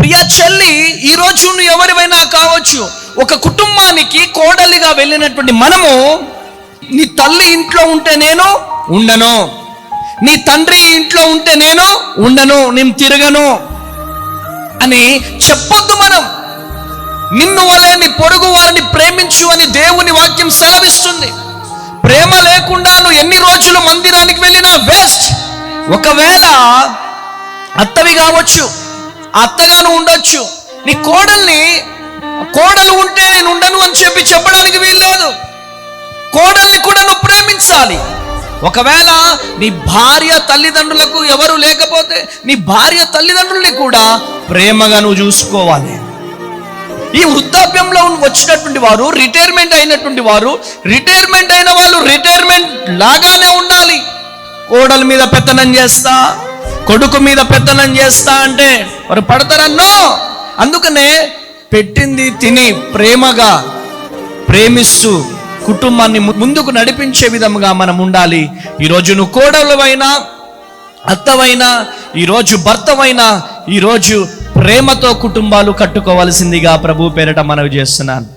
ప్రియ చెల్లి, ఈరోజు నువ్వు ఎవరివైనా కావచ్చు, ఒక కుటుంబానికి కోడలిగా వెళ్ళినటువంటి మనము, నీ తల్లి ఇంట్లో ఉంటే నేను ఉండను, నీ తండ్రి ఇంట్లో ఉంటే నేను ఉండను, నేను తిరగను అని చెప్పొద్దు. మనం నిన్ను వలె నీ పొరుగు వారిని ప్రేమించు అని దేవుని వాక్యం సెలవిస్తుంది. ప్రేమ లేకుండా నువ్వు ఎన్ని రోజులు మందిరానికి వెళ్ళినా వేస్ట్. ఒకవేళ అత్తవి కావచ్చు, అత్తగాను ఉండొచ్చు, నీ కోడలు ఉంటే నేను ఉండను అని చెప్పడానికి వీల్లేదు. కోడల్ని కూడా నువ్వు ప్రేమించాలి. ఒకవేళ నీ భార్య తల్లిదండ్రులకు ఎవరు లేకపోతే నీ భార్య తల్లిదండ్రుల్ని కూడా ప్రేమగా నువ్వు చూసుకోవాలి. ఈ వృద్ధాప్యంలో వచ్చినటువంటి వారు, రిటైర్మెంట్ అయినటువంటి వారు, రిటైర్మెంట్ అయిన వాళ్ళు రిటైర్మెంట్ లాగానే ఉండాలి. కోడల మీద పెత్తనం చేస్తా, కొడుకు మీద పెత్తనం చేస్తా అంటే వారు పడతారన్నో. అందుకనే పెట్టింది తిని ప్రేమగా ప్రేమిస్తూ కుటుంబాన్ని ముందుకు నడిపించే విధముగా మనం ఉండాలి. ఈరోజు నువ్వు కోడలువైనా అత్తవైనా, ఈరోజు భర్తవైనా, ఈరోజు ప్రేమతో కుటుంబాలు కట్టుకోవాల్సిందిగా ప్రభు పేరిట మనవి చేస్తున్నాను.